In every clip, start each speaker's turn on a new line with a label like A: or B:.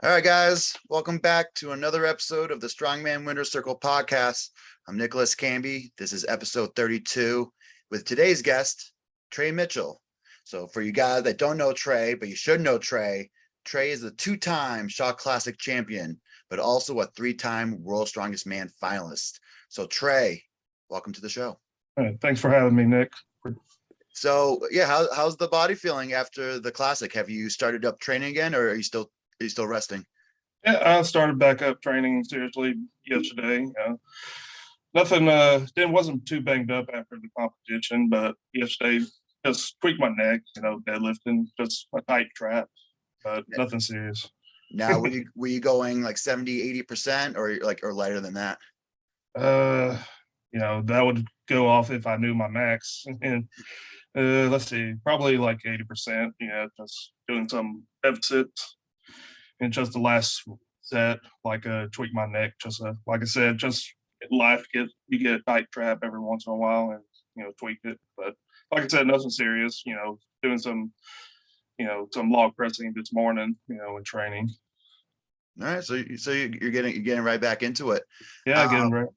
A: All right, guys, welcome back to another episode of the Strongman Winner's Circle podcast. I'm Nicholas Camby. This is episode 32 with today's guest, Trey Mitchell. So, for you guys that don't know Trey, but you should know Trey, Trey is a two-time Shaw Classic champion, but also a three-time World Strongest Man finalist. So, Trey, welcome to the show.
B: Thanks for having me, Nick.
A: So, yeah, how's the body feeling after the Classic? Have you started up training again, or are you still resting?
B: Yeah, I started back up training seriously yesterday. Nothing, wasn't too banged up after the competition, but yesterday just tweaked my neck, deadlifting, just a tight trap, but nothing serious.
A: Now, were you going like 70-80% or lighter than that?
B: That would go off if I knew my max. And let's see, probably like 80%. Just doing some deficits. And just the last set, tweak my neck. Just like I said, just life you get a tight trap every once in a while, and tweak it. But like I said, nothing serious. Doing some log pressing this morning. In training.
A: All right, so you're getting right back into it.
B: Yeah, getting right.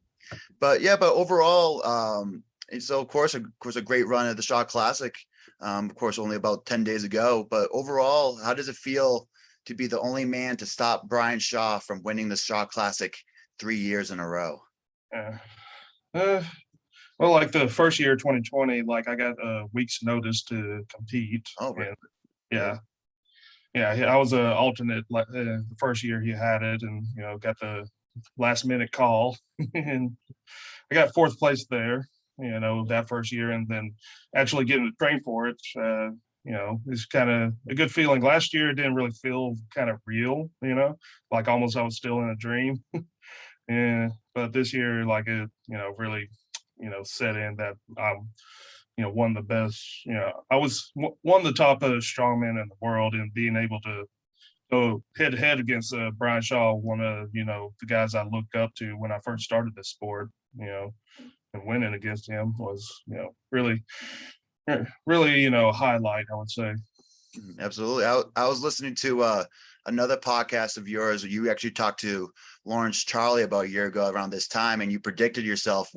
A: But overall, so of course a great run at the Shaw Classic. Of course, only about 10 days ago. But overall, how does it feel to be the only man to stop Brian Shaw from winning the Shaw Classic 3 years in a row?
B: Well, like the first year, 2020, like I got a week's notice to compete.
A: Oh, right.
B: And I was an alternate. The first year he had it, and got the last minute call, and I got fourth place there. That first year, and then actually getting to train for it. It's kind of a good feeling. Last year it didn't really feel kind of real. Like almost I was still in a dream. Yeah, but this year, like it, really, set in that I'm, one of the best. I was one of the top strongmen in the world, and being able to go head to head against Brian Shaw, one of the guys I looked up to when I first started this sport. And winning against him was, really, really, a highlight, I would say.
A: Absolutely. I was listening to another podcast of yours. You actually talked to Lawrence Charlie about a year ago around this time, and you predicted yourself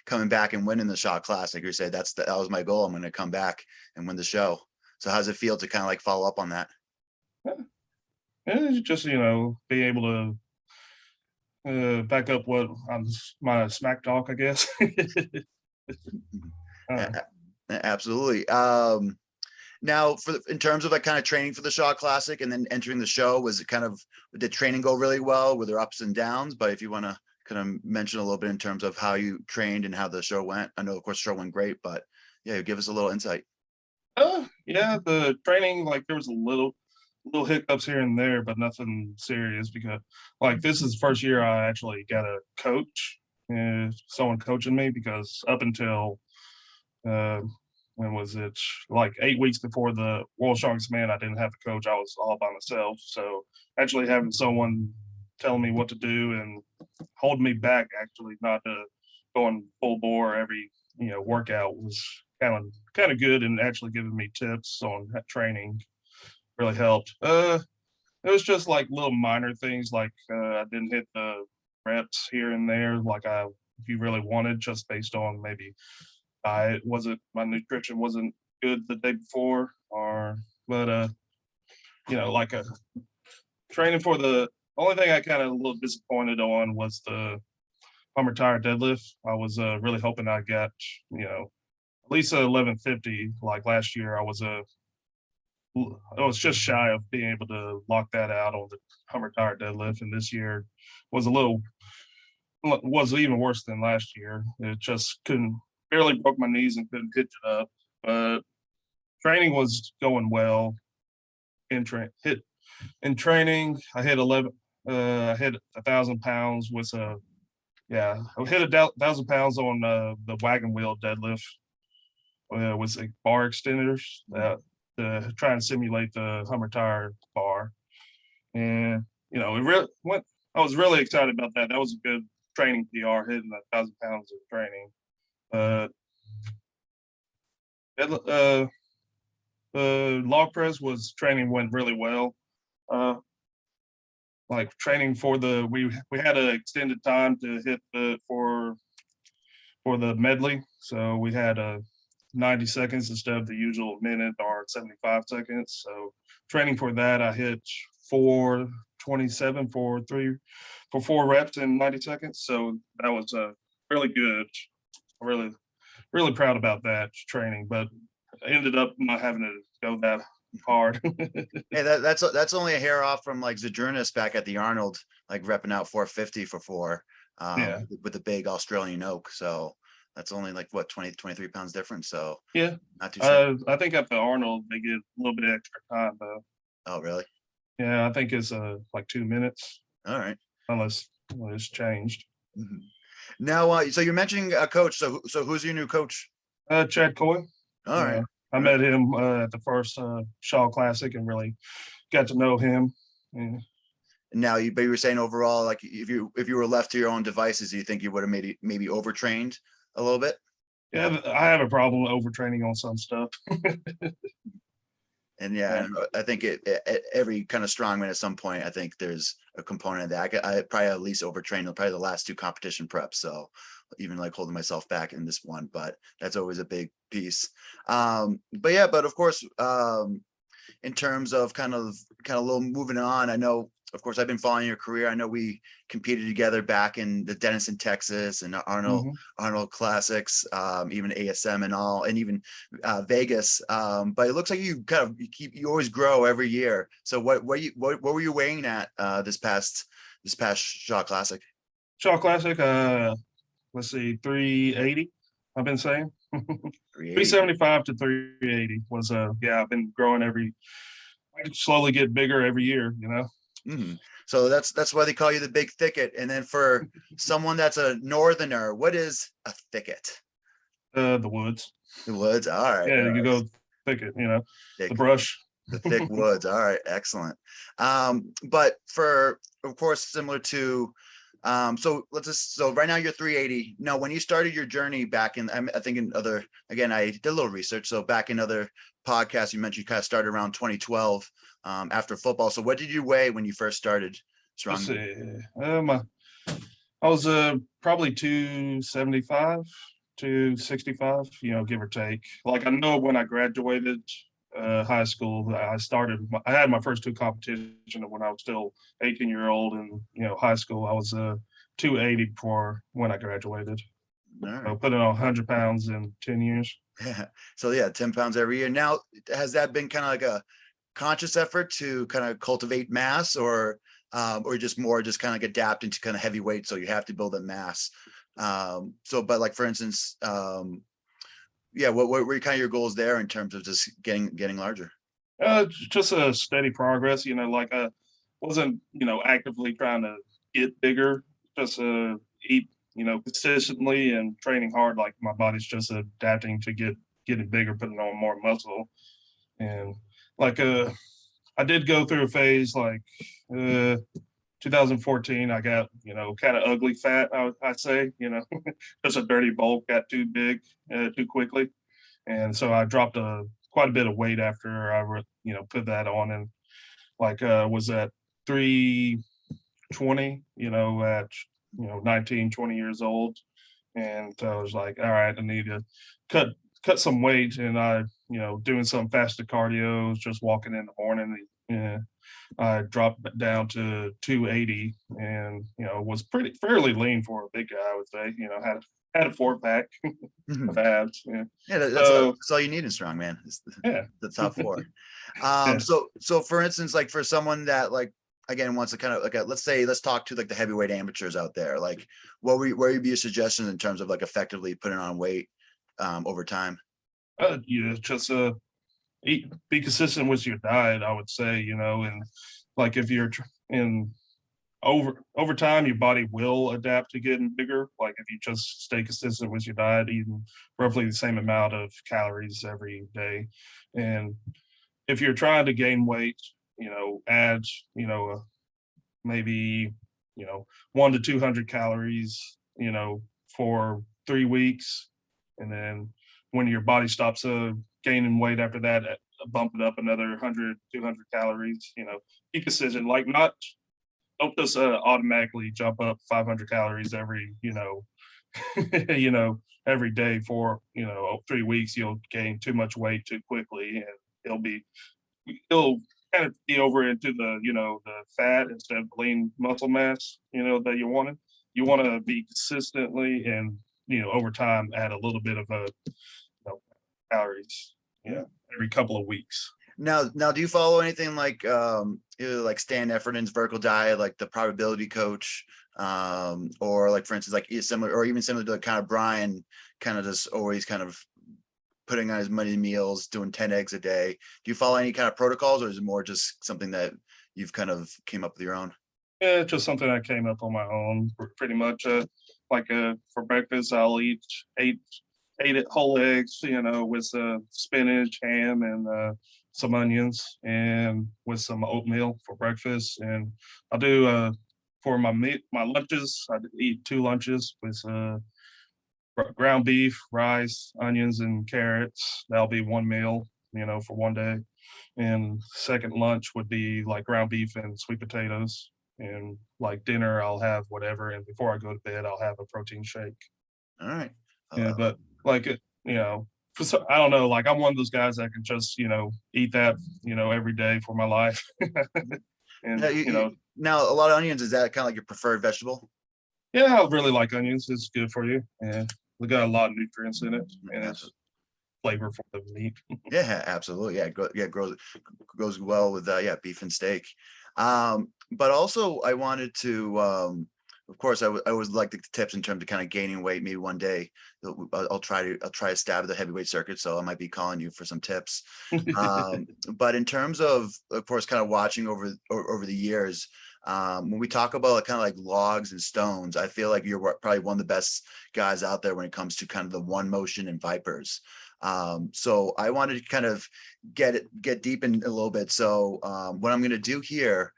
A: coming back and winning the Shaw Classic. You said that was my goal. I'm going to come back and win the show. So how does it feel to kind of like follow up on that?
B: Yeah, just be able to back up what my smack talk, I guess.
A: Absolutely. Now, in terms of like kind of training for the Shaw Classic and then entering the show, did training go really well? Were there ups and downs? But if you want to kind of mention a little bit in terms of how you trained and how the show went, I know of course the show went great, but yeah, give us a little insight.
B: Yeah, the training, like there was a little hiccups here and there, but nothing serious because like this is the first year I actually got a coach, someone coaching me, because up until when was it, like 8 weeks before the World Strongest Man, I didn't have a coach. I was all by myself. So actually having someone telling me what to do and holding me back, actually not going full bore every workout, was kind of good, and actually giving me tips on training really helped. It was just like little minor things, like I didn't hit the reps here and there like if you really wanted, just based on maybe my nutrition wasn't good the day before, but like training for the only thing I kind of a little disappointed on was the Hummer tire deadlift. I was really hoping I got at least 1150. Like last year, I was just shy of being able to lock that out on the Hummer tire deadlift, and this year was even worse than last year. It just barely broke my knees and couldn't pitch it up. But training was going well. In training, I hit 1,000 pounds with I hit 1,000 pounds on the wagon wheel deadlift with a bar extenders to try and simulate the Hummer tire bar. And it really went. I was really excited about that. That was a good training PR, hitting 1,000 pounds of training. The log press training went really well. like training for we had an extended time to hit for the medley. So we had 90 seconds instead of the usual minute or 75 seconds. So training for that, I hit 4:27 for 4 reps in 90 seconds. So that was really good. Really, really proud about that training, but I ended up not having to go that hard.
A: Hey, that's only a hair off from like Zadrunas back at the Arnold, like repping out 450 for 4,
B: Yeah.
A: with the big Australian oak. So that's only like what 20, 23 pounds different. So
B: Yeah.
A: not too sure.
B: I think at the Arnold they get a little bit extra time though.
A: Oh, really?
B: Yeah, I think it's like 2 minutes
A: All right.
B: unless it's changed.
A: Mhm. Now, so you're mentioning a coach. So who's your new coach?
B: Chad Coy.
A: All right.
B: Yeah, I
A: All right.
B: met him at the first Shaw Classic and really got to know him. Yeah.
A: Now but you were saying overall, like if you were left to your own devices, do you think you would have maybe overtrained a little bit?
B: Yeah, I have a problem overtraining on some stuff.
A: And yeah,
B: Yeah.
A: and I think every kind of strongman at some point, I think there's a component of that. I probably at least overtrained probably the last 2 competition preps. So even like holding myself back in this one, but that's always a big piece. But yeah, but of course, in terms of kind of a little moving on, I know, of course, I've been following your career. I know we competed together back in the Denison, Texas, and the
B: Mhm.
A: Arnold Classics, even ASM and all, and even Vegas. But it looks like you you always grow every year. So what were you weighing at this past Shaw Classic?
B: Shaw Classic. Let's see, 380. I've been saying
A: 380.
B: 375 to 380 was yeah. I've been growing I slowly get bigger every year.
A: Mhm. So that's why they call you the big thicket. And then for someone that's a northerner, what is a thicket?
B: The woods.
A: The woods. All right.
B: Yeah, you go thicket. The
A: Thick,
B: brush.
A: the thick woods. All right. Excellent. But for, of course, similar to, so right now you're 380. No, when you started your journey back in, I think again, I did a little research. So back in other podcasts, you mentioned you kind of started around 2012, after football. So what did you weigh when you first started
B: Let's
A: strongman?
B: see. I was probably 275, 265, give or take. Like I know when I graduated high school, I had my first 2 competitions when I was still 18-year-old, and high school I was 280 before when I graduated.
A: All
B: So
A: right.
B: putting on 100 pounds in 10 years.
A: Yeah. So yeah, 10 pounds every year. Now, has that been kind of like a conscious effort to kind of cultivate mass, or just more just kind of like adapt into kind of heavyweight, so you have to build a mass? But like for instance, yeah, what were kind of your goals there in terms of just getting larger?
B: Just a steady progress. Like I wasn't, actively trying to get bigger. Just eat, consistently and training hard. Like my body's just adapting to getting bigger, putting on more muscle. And like I did go through a phase like 2014. I got kind of ugly fat. I'd say just a dirty bulk, got too big too quickly, and so I dropped quite a bit of weight after put that on, and like was at 320, at 19, 20 years old, and I was like, all right, I need to cut some weight, and I doing some fasted cardio, just walking in the morning. Yeah, I dropped down to 280, and was fairly lean for a big guy, I would say. Had a 4-pack of
A: Mhm.
B: abs. Yeah.
A: Yeah,
B: So
A: that's all you need in strongman is
B: yeah,
A: the top 4.
B: yeah.
A: So for instance, like for someone that like again wants to kind of like let's talk to like the heavyweight amateurs out there. Like, what would be your suggestions in terms of like effectively putting on weight over time?
B: Yeah, just be consistent with your diet, I would say. And like if you're in over time, your body will adapt to getting bigger. Like if you just stay consistent with your diet, eating roughly the same amount of calories every day, and if you're trying to gain weight, add maybe 1 to 200 calories, for 3 weeks, and then when your body stops gaining weight after that, bump it up another 100, 200 calories. Be consistent, like not don't just automatically jump up 500 calories every, every day for 3 weeks. You'll gain too much weight too quickly, and it'll kind of be over into the fat instead of lean muscle mass, that you wanted. You want to be consistently and over time add a little bit of calories, every couple of weeks.
A: Now, do you follow anything like either like Stan Efferdin's vertical diet, like the probability coach, or like for instance, like similar or even similar to kind of Brian, kind of just always kind of putting on as many meals, doing 10 eggs a day. Do you follow any kind of protocols, or is it more just something that you've kind of came up with your own?
B: Yeah, it's just something I came up on my own, pretty much. For breakfast, I'll eat eight whole eggs, with spinach, ham, and some onions, and with some oatmeal for breakfast. And I'll do for my lunches, I eat 2 lunches with ground beef, rice, onions, and carrots. That'll be one meal, for one day. And second lunch would be like ground beef and sweet potatoes. And like dinner, I'll have whatever. And before I go to bed, I'll have a protein shake.
A: All right.
B: Yeah, but like I don't know. Like I'm one of those guys that can just eat that every day for my life. And
A: now a lot of onions, is that kind of like your preferred vegetable?
B: Yeah, I really like onions. It's good for you, and we got a lot of nutrients in it, and it's flavor for the meat.
A: Yeah, absolutely. Yeah, goes well with beef and steak. But also I wanted to of course I always like the tips in terms of kind of gaining weight. Maybe one day I'll try a stab at the heavyweight circuit, so I might be calling you for some tips. But in terms of course kind of watching over the years, when we talk about kind of like logs and stones, I feel like you're probably one of the best guys out there when it comes to kind of the one motion and vipers. So I wanted to kind of get deep in a little bit. So what I'm going to do here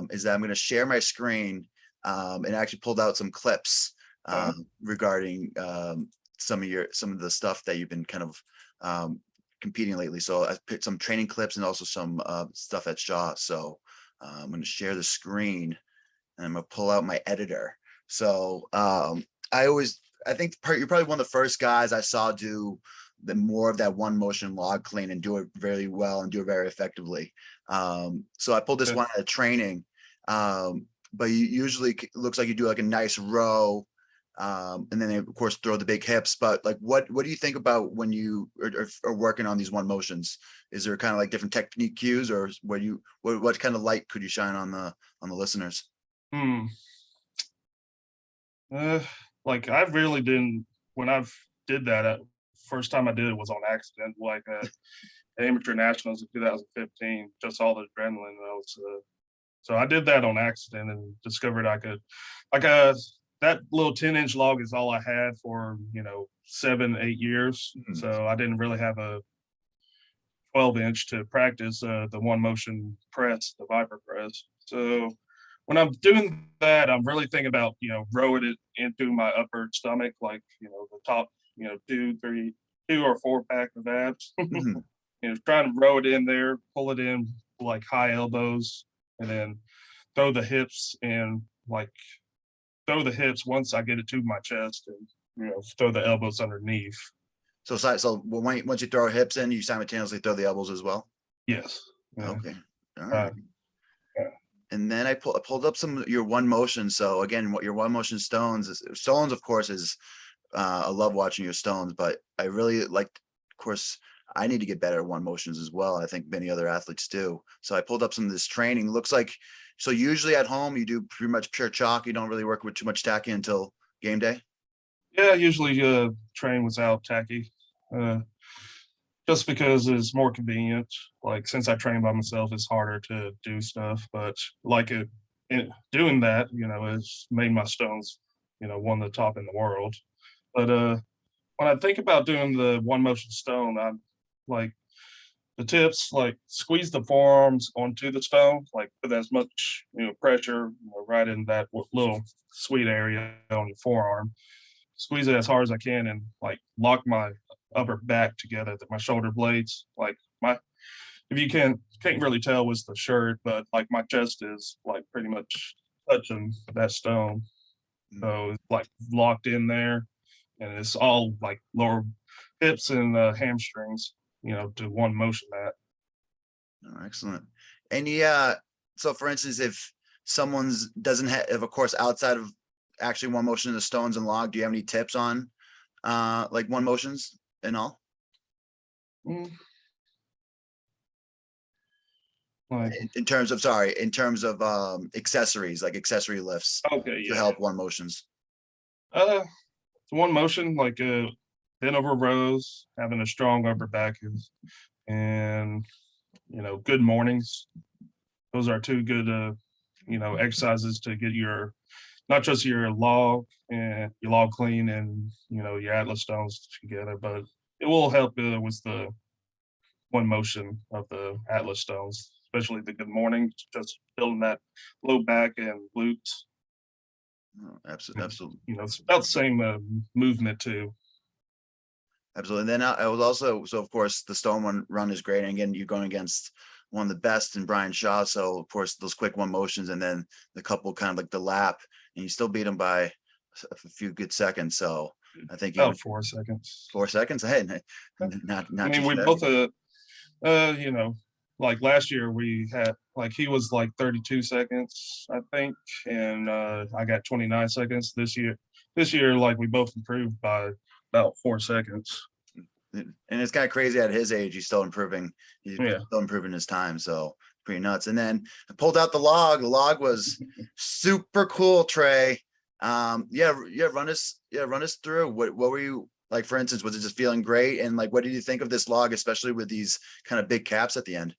A: is that I'm going to share my screen and actually pulled out some clips regarding some of the stuff that you've been kind of competing lately. So I picked some training clips and also some stuff at Shaw. So I'm going to share the screen and I'm going to pull out my editor. So I think you're probably one of the first guys I saw do more of that one motion log clean and do it very well and do it very effectively. So I pulled this one at training, but you usually looks like you do like a nice row, and then they of course throw the big hips. But like, what do you think about when you are working on these one motions? Is there kind of like different technique cues, or what kind of light could you shine on the listeners?
B: Like I really didn't when I've did that. First time I did it was on accident, like amateur nationals in 2015. Just all the adrenaline. So I did that on accident and discovered I could, that little 10-inch log is all I had for 7-8 years. Mm-hmm. So I didn't really have a 12-inch to practice the one motion press, the Viper press. So when I'm doing that, I'm really thinking about rowing it into my upper stomach, like the top 2 or 4 pack of abs. Mm-hmm. Trying to row it in there, pull it in like high elbows, and then throw the hips once I get it to my chest, and throw the elbows underneath.
A: So once you throw hips in, you simultaneously throw the elbows as well?
B: Yes.
A: Yeah. Okay. All right. And then I pulled up some of your one motion. So again, what your one motion stones, of course, is I love watching your stones, but I really like, of course, I need to get better at one motions as well. I think many other athletes do. So I pulled up some of this training. Looks like, so usually at home, you do pretty much pure chalk. You don't really work with too much tacky until game day?
B: Yeah, usually train without tacky, just because it's more convenient. Like since I train by myself, it's harder to do stuff. But doing that, has made my stones, one of the top in the world. But when I think about doing the one motion stone, I'm like the tips, like squeeze the forearms onto the stone, like put as much pressure right in that little sweet area on your forearm. Squeeze it as hard as I can and like lock my upper back together, my shoulder blades. Like if you can't really tell with the shirt, but like my chest is like pretty much touching that stone. So it's like locked in there, and it's all like lower hips and hamstrings, to one motion that.
A: Oh, excellent. Any so for instance, if someone's doesn't have if a course outside of actually one motion of the stones and log, do you have any tips on like one motions and all?
B: Mm, Like,
A: In terms of accessories, like accessory lifts
B: okay,
A: to
B: yeah.
A: help one motions.
B: One motion, like bent over rows, having a strong upper back is, and good mornings. Those are two good exercises to get your not just your log and your log clean and your atlas stones together, but it will help with the one motion of the atlas stones, especially the good morning, just building that low back and glutes.
A: Oh, absolutely, absolutely,
B: It's about the same movement too.
A: absolutely. And then I was also so of course the stone one run is great. And again, you're going against one of the best in Brian Shaw. So of course those quick one motions and then the couple kind of like the lap, and you still beat him by a few good seconds. So I think you
B: About 4 seconds.
A: 4 seconds. Hey,
B: I
A: not too
B: mean, we
A: shabby.
B: both like last year we had like he was like 32 seconds, I think, and I got 29 seconds this year like we both improved by about 4 seconds.
A: And it's kind of crazy at his age, he's still improving. He's
B: Yeah.
A: still improving his time. So pretty nuts. And then I pulled out the log. The log was super cool, Trey. Run us through what were you like, for instance, was it just feeling great? And like, what did you think of this log, especially with these kind of big caps at the end?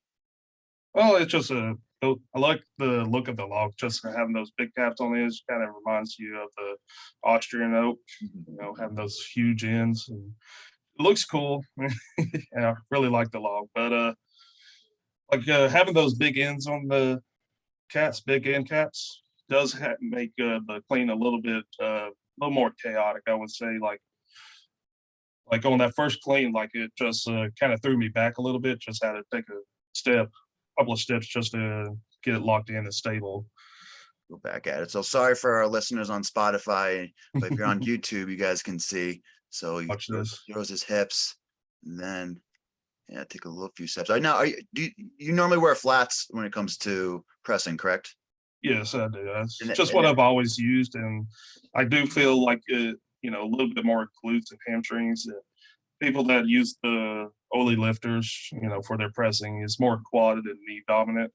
B: Well, it's just I like the look of the log, just having those big caps on the edge kind of reminds you of the Austrian oak, having those huge ends, and it looks cool. And I really like the log, but like having those big ends on the big end caps does make the clean a little more chaotic, I would say. Like on that first clean, like it just kind of threw me back a little bit. Just had to take a couple of steps just to get it locked in and stable.
A: Go back at it. So sorry for our listeners on Spotify, but if you're on YouTube, you guys can see. So he
B: Watch this.
A: throws his hips, and then take a little few steps. I know. Do you normally wear flats when it comes to pressing, correct?
B: Yes, I do. That's
A: And,
B: just what I've always used, and I do feel like a little bit more glutes and hamstrings. People that use the Oli lifters, for their pressing is more quad and knee dominant.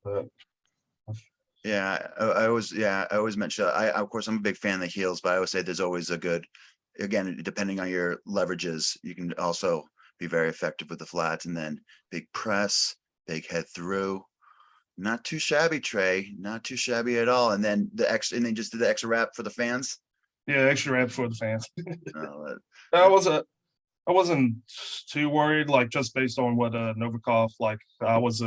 B: But
A: I always mention. I of course I'm a big fan of the heels, but I always say there's always a good. Again, depending on your leverages, you can also be very effective with the flats, and then big press, big head through. Not too shabby, Trey. Not too shabby at all. And then and then just did the extra wrap for the fans.
B: yeah, extra rep for the fans.
A: Oh,
B: I wasn't too worried, like just based on what Novikov, like I was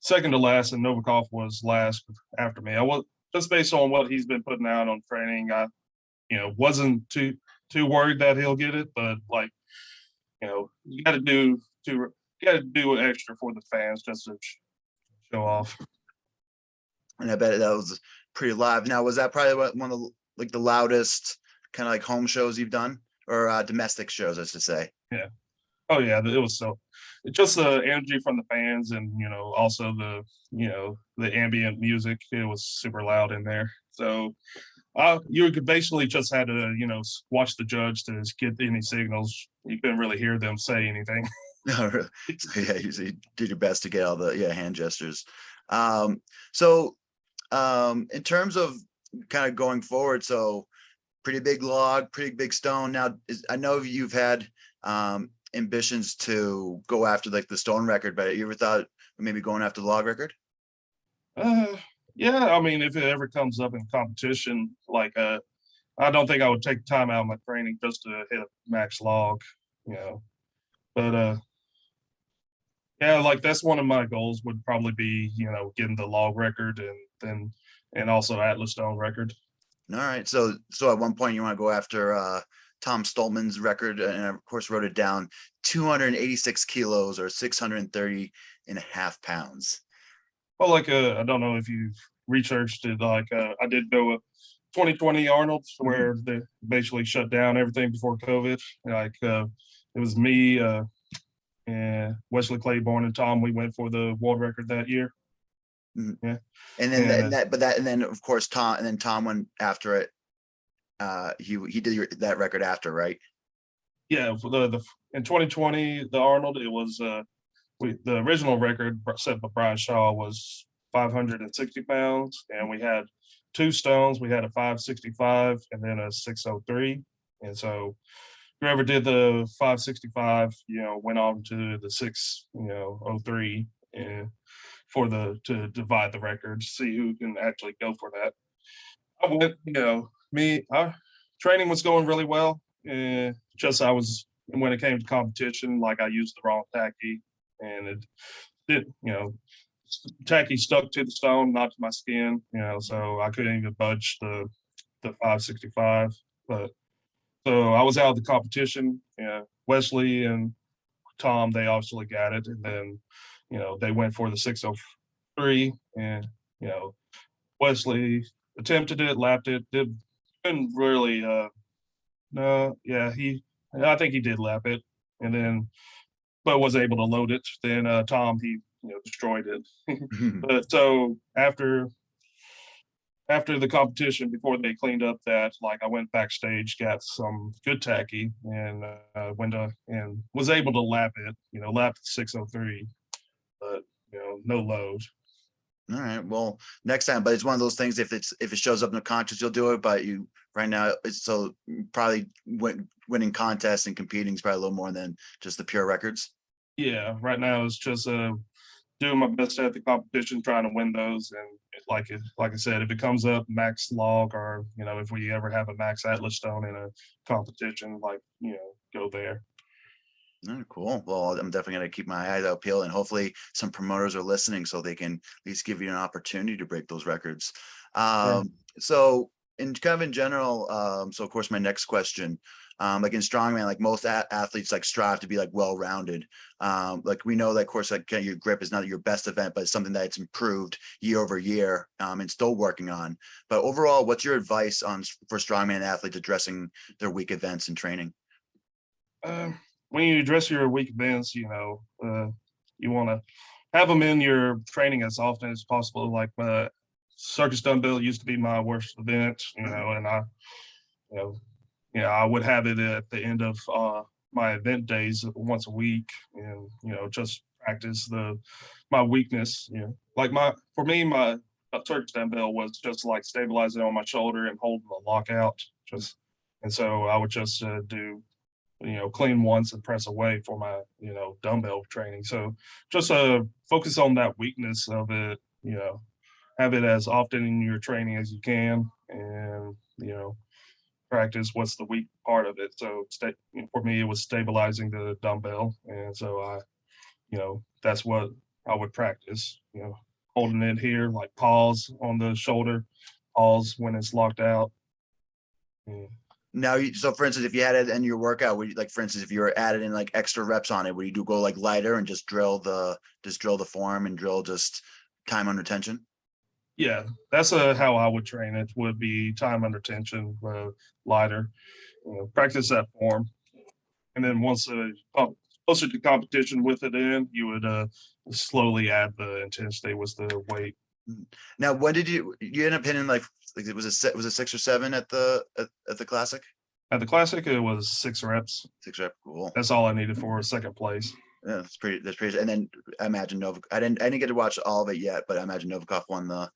B: second to last and Novikov was last after me. I was just based on what he's been putting out on training. I wasn't too worried that he'll get it, but like you got to do extra for the fans just to show off.
A: and I bet that was pretty live. Now, was that probably one of the, like the loudest kind of like home shows you've done, or domestic shows, I should say?
B: Yeah. Oh yeah, it was just the energy from the fans, and also the ambient music. It was super loud in there. So you could basically just had to watch the judge to get any signals. You couldn't really hear them say anything.
A: No, really. So yeah, you did your best to get all the hand gestures. So in terms of kind of going forward, so pretty big log, pretty big stone. Now, I know you've had ambitions to go after like the stone record, but you ever thought maybe going after the log record?
B: Yeah, I mean, if it ever comes up in competition, like I don't think I would take time out of my training just to hit a max log, But yeah, like that's one of my goals would probably be, getting the log record and also Atlas Stone record.
A: All right. So at one point you want to go after Tom Stolman's record, and of course wrote it down, 286 kilos or 630 and a half pounds.
B: Well, like I don't know if you've researched it. Like I did go a 2020 Arnold's where they basically shut down everything before COVID. Like it was me, and Wesley Claiborne and Tom. We went for the world record that year. Yeah,
A: and then and then of course Tom went after it. He did that record after, right?
B: Yeah, for the in 2020 the Arnold, it was the original record set by Brian Shaw was 560 pounds, and we had two stones. We had a 565 and then a 603, and so whoever did the 565, went on to the 603 and to divide the record, see who can actually go for that. I went, our training was going really well. Just when it came to competition, like I used the wrong tacky, and it did, tacky stuck to the stone, not to my skin, so I couldn't even budge the 565. But so I was out of the competition. Wesley and Tom, they obviously got it, and then they went for the 603, and Wesley attempted it, lapped it, didn't really. No, yeah, I think he did lap it, and then but was able to load it. Then Tom, he destroyed it. But so after the competition, before they cleaned up that, like I went backstage, got some good tacky, and and was able to lap it. Lap 603, but no load.
A: All right. Well, next time, but it's one of those things. If it shows up in the contest, you'll do it. But you right now, so probably winning contests and competing is probably a little more than just the pure records.
B: Yeah, right now it's just doing my best at the competition, trying to win those. And like I said, if it comes up max log, or if we ever have a max Atlas stone in a competition, go there.
A: Oh, cool. Well, I'm definitely going to keep my eyes out peeled, and hopefully some promoters are listening so they can at least give you an opportunity to break those records. So in general, so of course my next question, like in strongman, like most athletes like strive to be like well-rounded. Like we know that of course like your grip is not your best event, but it's something that's improved year over year, and still working on. But overall, what's your advice for strongman athletes addressing their weak events and training?
B: When you address your weak events, you want to have them in your training as often as possible. Like circus dumbbell used to be my worst event, and I would have it at the end of my event days once a week, and just practice my weakness. Like for me, my circus dumbbell was just like stabilizing on my shoulder and holding the lockout. And so I would just do clean once and press away for my, dumbbell training. So just focus on that weakness of it, have it as often in your training as you can, and, practice what's the weak part of it. So for me, it was stabilizing the dumbbell. And so that's what I would practice, holding it here, like pause on the shoulder, pause when it's locked out. Yeah.
A: Now, so for instance, if you had it in your workout, would you, like, for instance, if you were adding like extra reps on it, would you go like lighter and just drill the form and drill just time under tension?
B: Yeah, that's how I would train it, would be time under tension, lighter, practice that form. And then once closer to competition with it in, you would slowly add the intensity with the weight.
A: Now, when did you end up hitting like it was a 6 or 7 at the classic?
B: At the classic, it was 6 reps.
A: 6 reps, cool.
B: That's all I needed for second place.
A: Yeah, that's pretty. And then I imagine I didn't get to watch all of it yet, but I imagine Novikov won the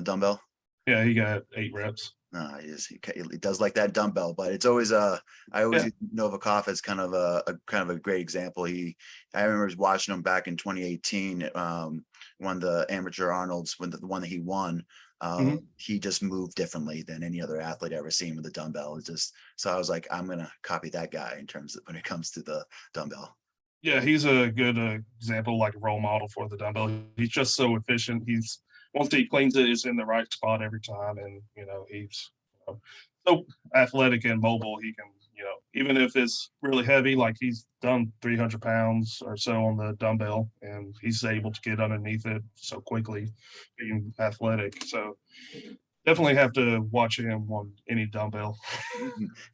A: dumbbell.
B: Yeah, he got 8 reps.
A: No, he does like that dumbbell, but it's always I always use Novikov as kind of a great example. I remember watching him back in 2018, one of the amateur Arnolds, when the one that he won. He just moved differently than any other athlete I ever seen with the dumbbell. It's just, so I was like, I'm gonna copy that guy in terms of when it comes to the dumbbell.
B: Yeah, he's a good example, like a role model for the dumbbell. He's just so efficient. Once he cleans it, it's in the right spot every time, and he's so athletic and mobile. He can even if it's really heavy, like he's done 300 pounds or so on the dumbbell, and he's able to get underneath it so quickly, being athletic. So definitely have to watch him on any dumbbell.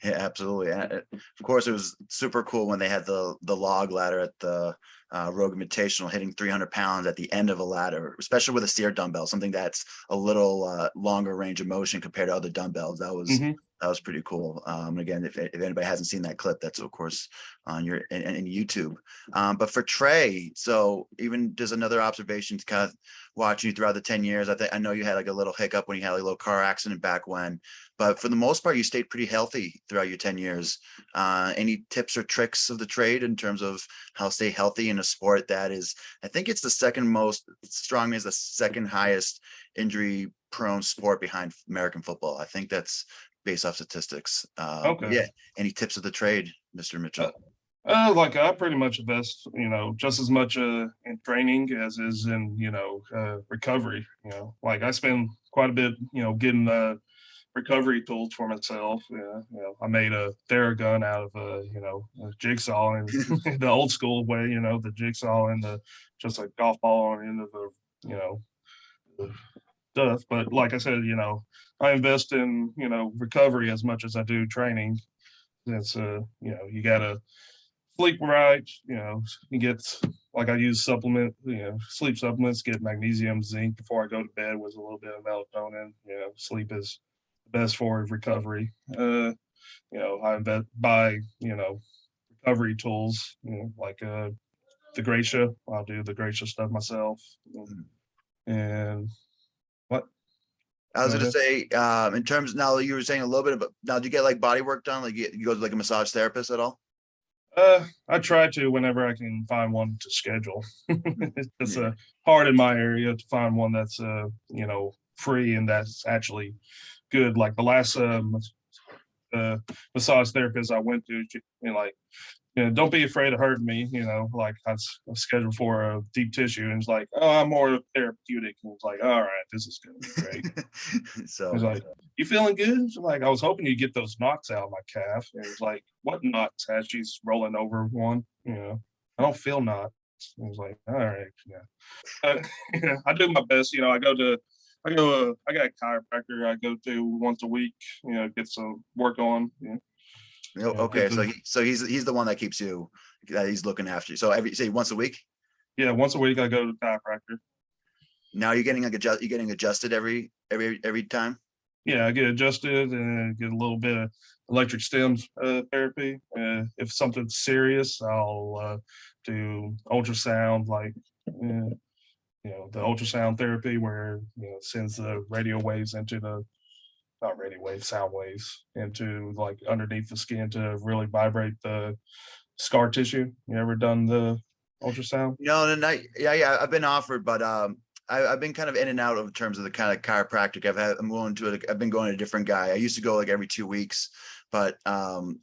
A: Yeah, absolutely. And of course, it was super cool when they had the log ladder at the Rogue Invitational, hitting 300 pounds at the end of a ladder, especially with a steer dumbbell, something that's a little longer range of motion compared to other dumbbells. That was pretty cool. Again, if anybody hasn't seen that clip, that's of course on your in YouTube. But for Trey, so even just another observation to kind of watching you throughout the 10 years, I know you had like a little hiccup when you had like a little car accident back when, but for the most part, you stayed pretty healthy throughout your 10 years. Any tips or tricks of the trade in terms of how to stay healthy in a sport that is, I think it's the second most, strongman is the second highest injury prone sport behind American football. I think that's based off statistics.
B: Okay.
A: Yeah. Any tips of the trade, Mr. Mitchell?
B: Like I pretty much invest, just as much in training as is in, recovery. Like I spend quite a bit, getting recovery tools for myself. I made a Theragun out of a jigsaw and the old school way, the jigsaw and just a golf ball on the end of the stuff. But like I said, I invest in, recovery as much as I do training. It's you gotta sleep right, you get like I use sleep supplements, get magnesium, zinc before I go to bed with a little bit of melatonin. Sleep is the best for recovery. I buy, recovery tools, like the Gracia. I'll do the Gracia stuff myself. And what?
A: I was
B: Go
A: going to
B: ahead.
A: say, in terms now you were saying a little bit about now, do you get like body work done? Like you go to like a massage therapist at all?
B: I try to whenever I can find one to schedule. It's
A: Yeah.
B: hard in my area to find one that's free and that's actually good. Like the last massage therapist I went to, like, don't be afraid of hurting me. Like I was scheduled for a deep tissue, and it's like, oh, I'm more therapeutic. And it's like, all right, this is gonna be great. It's
A: So
B: like, you feeling good? It's like, I was hoping you'd get those knots out of my calf. And it's like, what knots? As she's rolling over one, I don't feel knots. And it's like, all right, yeah. I do my best. I got a chiropractor I go to once a week, get some work on. Get
A: okay, so
B: the,
A: he's the one that keeps you, that he's looking after you. So every, say, once a week.
B: yeah, once a week I go to the chiropractor.
A: Now you're getting like you're getting adjusted every time.
B: Yeah, I get adjusted and get a little bit of electric stim therapy. If something's serious, I'll do ultrasound, like the ultrasound therapy, where sends the radio waves into the not radio waves, sound waves into like underneath the skin to really vibrate the scar tissue. You ever done the ultrasound?
A: No, yeah, I've been offered, but I've been kind of in and out of terms of the kind of chiropractic I'm going to it. I've been going to a different guy. I used to go like every 2 weeks, but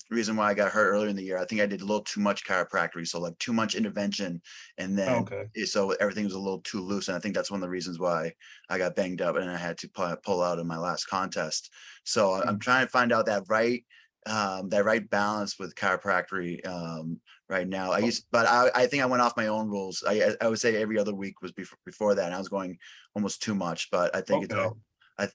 A: reason why I got hurt earlier in the year, I think I did a little too much chiropractic, so like too much intervention, and then
B: Okay.
A: so everything was a little too loose, and I think that's one of the reasons why I got banged up and I had to pull out in my last contest. So I'm trying to find out that right balance with chiropractic right now. But I think I went off my own rules. I would say every other week was before that, and I was going almost too much. But I think it's
B: Okay.
A: all. I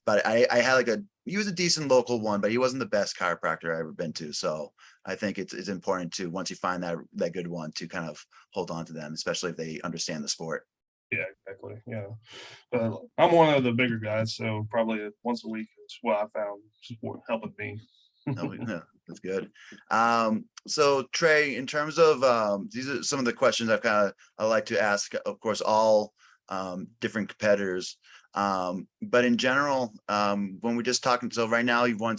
A: had like he was a decent local one, but he wasn't the best chiropractor I ever been to. So I think it's important to, once you find that good one, to kind of hold on to them, especially if they understand the sport.
B: Yeah, exactly. Yeah. But I'm one of the bigger guys, so probably once a week is what I found helping me.
A: No, yeah, that's good. So Trey, in terms of these are some of the questions I like to ask, of course, all different competitors. But in general, when we're just talking, so right now you've won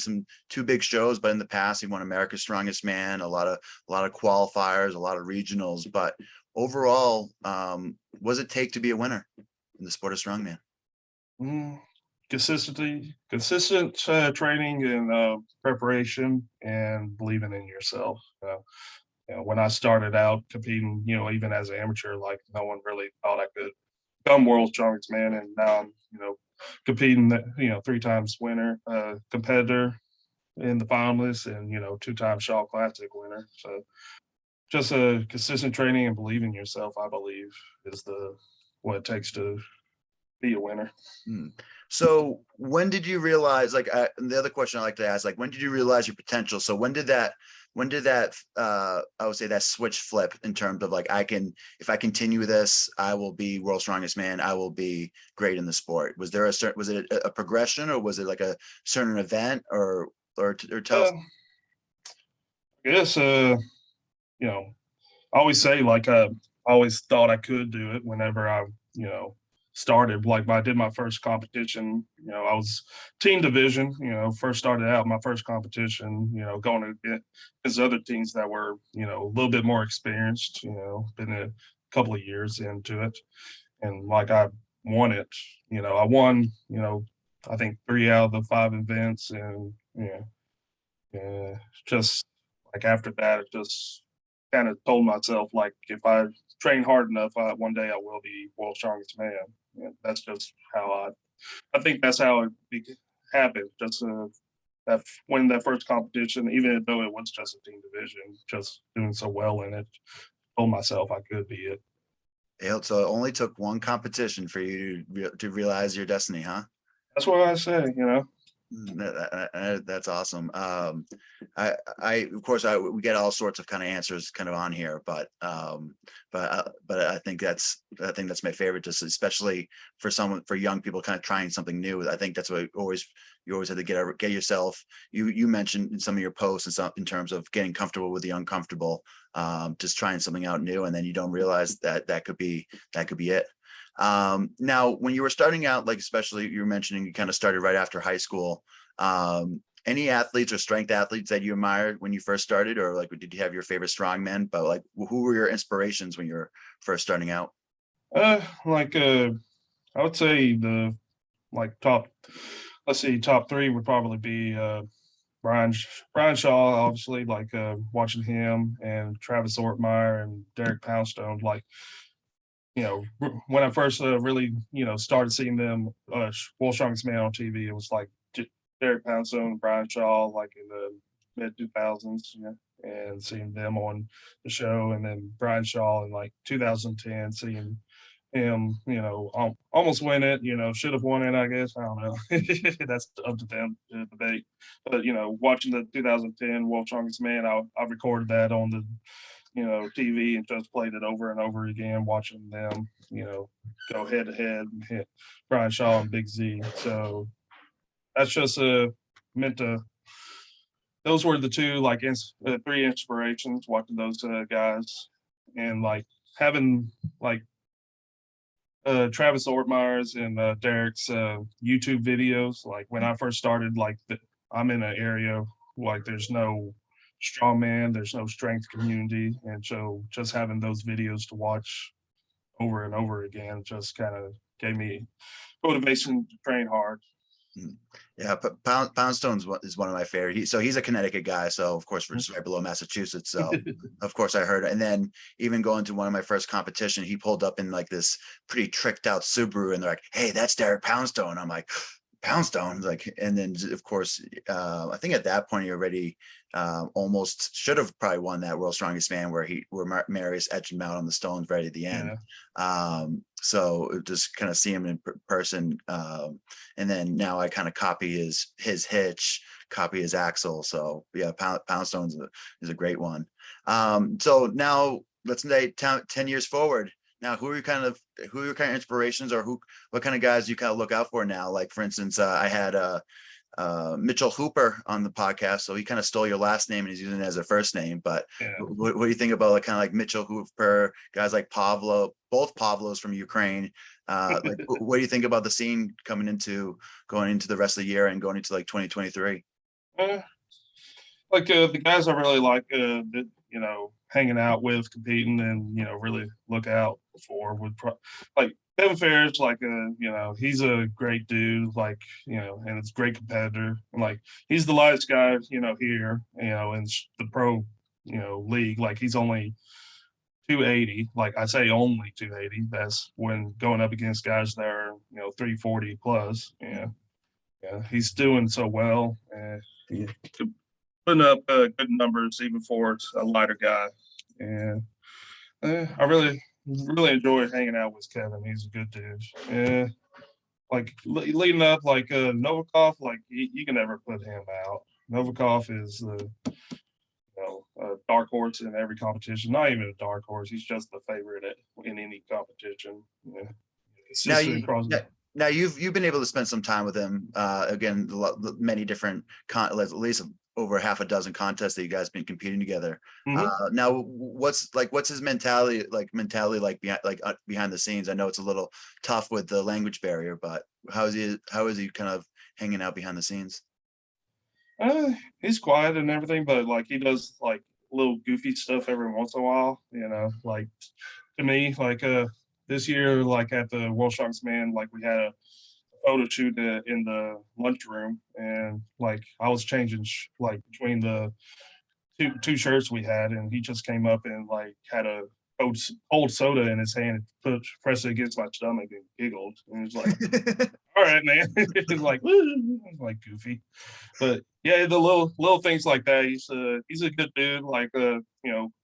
A: two big shows, but in the past you've won America's Strongest Man, a lot of qualifiers, a lot of regionals. But overall, what does it take to be a winner in the sport of strongman?
B: Mm, consistent training and preparation, and believing in yourself. When I started out competing, even as an amateur, like no one really thought I could become world's strongest man, and now I'm, competing, 3 times winner, competitor. in the finalists and, 2-time Shaw Classic winner. So just a consistent training and believe in yourself, I believe, is what it takes to be a winner.
A: So when did you realize, like, and the other question I like to ask, like, when did you realize your potential? So when did that I would say that switch flip in terms of like, if I continue this, I will be world's strongest man. I will be great in the sport. Was it a progression, or was it like a certain event, or tell us?
B: I guess, I always say, like, I always thought I could do it whenever I, started. Like, when I did my first competition, I was team division, first started out my first competition, going against other teams that were, a little bit more experienced, been a couple of years into it. And like, I won it, I won, I think 3 out of the 5 events. And, just like after that, it just kind of told myself, like, if I train hard enough, one day I will be world's strongest man. And that's just how I think that's how it happened. Just that winning that first competition, even though it was just a team division, just doing so well in it, told myself I could be it.
A: So it only took one competition for you to realize your destiny, huh?
B: That's what I say,
A: That's awesome. Of course, we get all sorts of kind of answers kind of on here, but I think that's my favorite, just especially for young people kind of trying something new. I think that's what you always have to get yourself. You mentioned in some of your posts and stuff in terms of getting comfortable with the uncomfortable, just trying something out new, and then you don't realize that could be it. Now, when you were starting out, like, especially you were mentioning you kind of started right after high school, any athletes or strength athletes that you admired when you first started, or like, did you have your favorite strongman? But like, who were your inspirations when you were first starting out?
B: Like, I would say the like top 3 would probably be Brian Shaw, obviously, like, watching him, and Travis Ortmeyer and Derek Poundstone. Like, when I first really, started seeing them, World Strongest Man on TV, it was like Derek Poundstone, Brian Shaw, like in the mid 2000s, and seeing them on the show, and then Brian Shaw in like 2010, seeing him, almost win it, should have won it, I guess. I don't know. That's up to them to debate. But, watching the 2010 World Strongest Man, I recorded that on the, TV, and just played it over and over again, watching them, go head to head and hit Brian Shaw and Big Z. So that's just meant to. Those were the 2 like 3 inspirations. Watching those guys, and like having like Travis Ortmeyer's and Derek's YouTube videos. Like, when I first started, like, I'm in an area like there's no strongman, there's no strength community, and so just having those videos to watch over and over again just kind of gave me motivation to train hard.
A: Yeah, but Poundstone is one of my favorite. He's a Connecticut guy, so of course we're just right below Massachusetts. So of course I heard it. And then even going to one of my first competition, he pulled up in like this pretty tricked out Subaru, and they're like, "Hey, that's Derek Poundstone." I'm like, Poundstone, like, and then of course, I think at that point he already almost should have probably won that World's Strongest Man, where Marius etched him out on the stones right at the end. Yeah. So just kind of see him in person, and then now I kind of copy his hitch, copy his axle. So yeah, Poundstone is a great one. So now let's say 10 years forward. Now, who are your kind of inspirations, or what kind of guys do you kind of look out for now? Like, for instance, I had Mitchell Hooper on the podcast, so he kind of stole your last name and he's using it as a first name. But yeah. What do you think about like kind of like Mitchell Hooper, guys like Pavlo, both Pavlos from Ukraine? Like, what do you think about the scene going into the rest of the year and going into like 2023?
B: Like, the guys I really like, hanging out with, competing, and really look out for would like Kevin Ferris. Like, he's a great dude, like, and it's a great competitor, and like he's the lightest guy here, in the pro league. Like, he's only 280. Like, I say only 280. That's when going up against guys that are 340 plus. Yeah, he's doing so well, and he putting up good numbers even for a lighter guy. And I really enjoy hanging out with Kevin. He's a good dude. And like leading up, like Novikov, like you can never put him out. Novikov is a dark horse in every competition. Not even a dark horse. He's just the favorite in any competition. Yeah.
A: Now
B: Consistent
A: you
B: across the
A: now you've been able to spend some time with him. Again, many different at least over half a dozen contests that you guys been competing together. Now, what's his mentality like behind the scenes? I know it's a little tough with the language barrier, but how is he kind of hanging out behind the scenes?
B: He's quiet and everything, but like he does like little goofy stuff every once in a while. Like to me, like this year, like at the World Strongest Man, like we had a photo shoot in the lunchroom, and like I was changing like between the two shirts we had, and he just came up and like had a cold soda in his hand and pressed it against my stomach and giggled, and it was like, all right, man. It's like, woo, like goofy. But yeah, the little things like that. He's a good dude. Like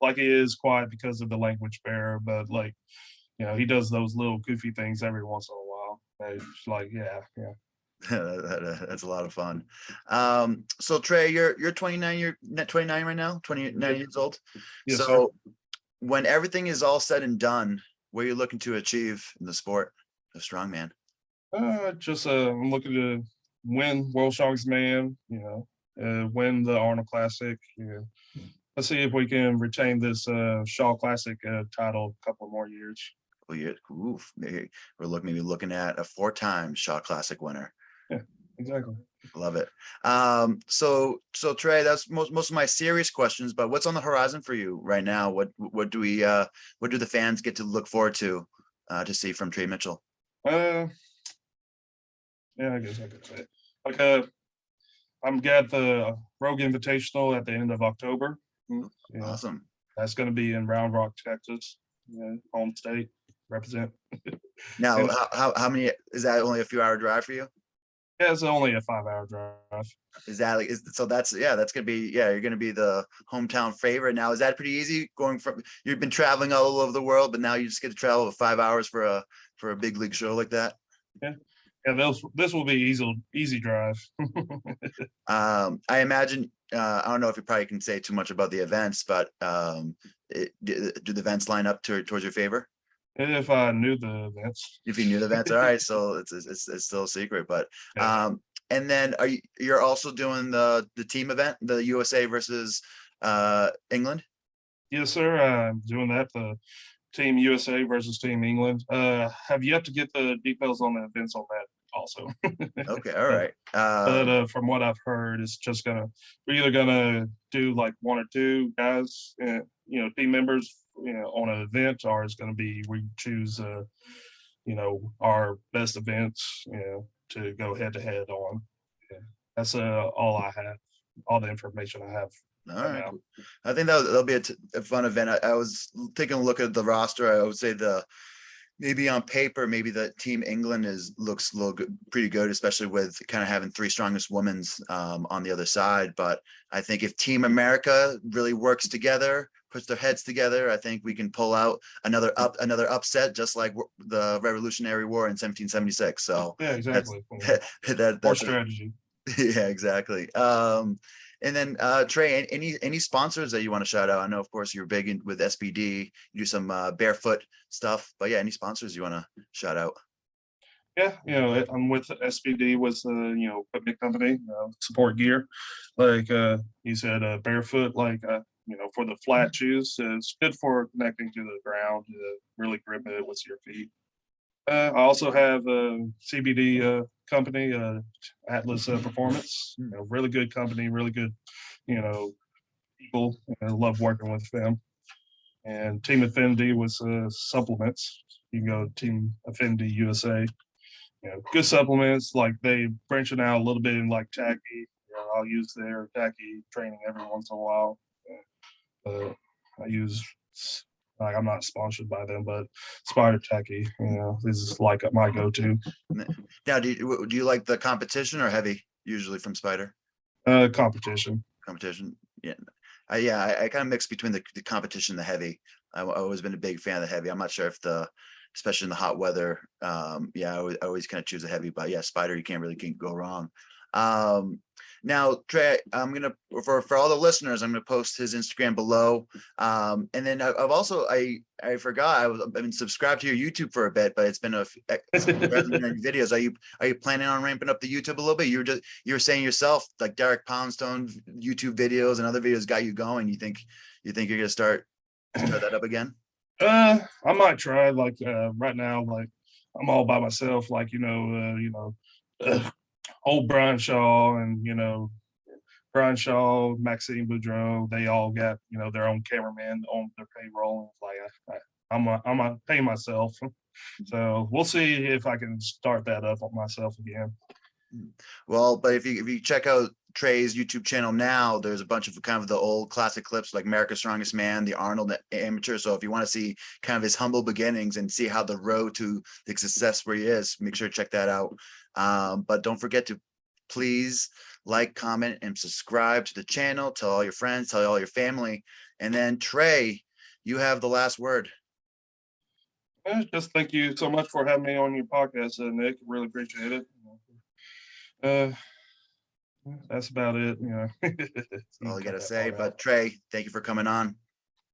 B: like he is quiet because of the language barrier, but like he does those little goofy things every once in a while. And it's like yeah.
A: That's a lot of fun. So Trey, you're 29 right now, 29 years old.
B: Yes, sir.
A: So when everything is all said and done, what are you looking to achieve in the sport of strongman?
B: Just I'm looking to win World Strongest Man. Win the Arnold Classic. Let's see if we can retain this Shaw Classic title a couple more years.
A: Well, maybe we're looking at a 4-time Shaw Classic winner.
B: Yeah, exactly.
A: Love it. So Trey, that's most of my serious questions, but what's on the horizon for you right now? What do the fans get to look forward to see from Trey Mitchell?
B: Yeah, I guess I could say it. Like I'm got the Rogue Invitational at the end of October.
A: Awesome.
B: That's going to be in Round Rock, Texas. Home state, represent.
A: Now,
B: And,
A: how many is that? Only a few hour drive for you?
B: yeah, it's only a 5-hour drive.
A: Is that that's gonna be you're gonna be the hometown favorite. Now, is that pretty easy going from you've been traveling all over the world, but now you just get to travel 5 hours for a big league show like that?
B: Yeah. This will be easy drive.
A: I imagine I don't know if you probably can say too much about the events, but do the events line up towards your favor?
B: If I knew the events.
A: If you knew the events, all right. So it's still a secret, but
B: Yeah.
A: and then you're also doing the team event, the USA versus England?
B: Yes, sir. I'm doing that. The Team USA versus Team England. Have yet to get the details on the events on that also.
A: Okay, all right.
B: But from what I've heard, it's just we're either gonna do like one or two guys, team members, on an event, or it's gonna be we choose, our best events, to go head to head on. Yeah. That's all I have, all the information I have
A: All
B: right
A: right.
B: now.
A: I think that'll be a fun event. I was taking a look at the roster. I would say maybe on paper, maybe the Team England looks a little good, pretty good, especially with kind of having 3 strongest women's on the other side. But I think if Team America really works together, puts their heads together, I think we can pull out another upset, just like the Revolutionary War in 1776. So
B: Yeah, exactly.
A: that's
B: strategy.
A: Yeah, exactly. And then Trey, any sponsors that you want to shout out? I know, of course, you're big with SBD. You do some barefoot stuff, but yeah, any sponsors you want to shout out?
B: Yeah, I'm with SBD, was the equipment company, support gear, like you said, barefoot, like for the flat shoes, it's good for connecting to the ground, really grip it with your feet. I also have a CBD company, Atlas Performance. Really good company, really good, people. I love working with them. And Team Affinity was supplements. You can go to Team Affinity USA. Good supplements. Like they branching out a little bit in like tacky. I'll use their tacky training every once in a while. I use Like I'm not sponsored by them, but Spider Tacky, is like my go-to.
A: Now, do you like the competition or heavy usually from Spider?
B: Competition.
A: Competition. Yeah. I kind of mix between the competition and the heavy. I've always been a big fan of the heavy. I'm not sure if especially in the hot weather. I always kind of choose a heavy, but yeah, Spider, you can't really go wrong. Now, Trey, I'm gonna for all the listeners, I'm gonna post his Instagram below. And then I've also I forgot I've been subscribed to your YouTube for a bit, but it's been videos. Are you planning on ramping up the YouTube a little bit? You were saying yourself, like Derek Poundstone YouTube videos and other videos got you going. You think you're gonna start that up again?
B: I might try. Like right now, like I'm all by myself. Like old Brian Shaw and Brian Shaw, Maxine Boudreau, they all got their own cameraman on their payroll. Like I'm a pay myself, so we'll see if I can start that up on myself again.
A: Well, but if you check out Trey's YouTube channel now, there's a bunch of kind of the old classic clips like America's Strongest Man, the Arnold Amateur. So if you want to see kind of his humble beginnings and see how the road to the success where he is, make sure to check that out. But don't forget to please like, comment, and subscribe to the channel. Tell all your friends, tell all your family. And then Trey, you have the last word.
B: Just thank you so much for having me on your podcast, Nick. Really appreciate it. That's about it.
A: That's all I gotta say. But Trey, thank you for coming on.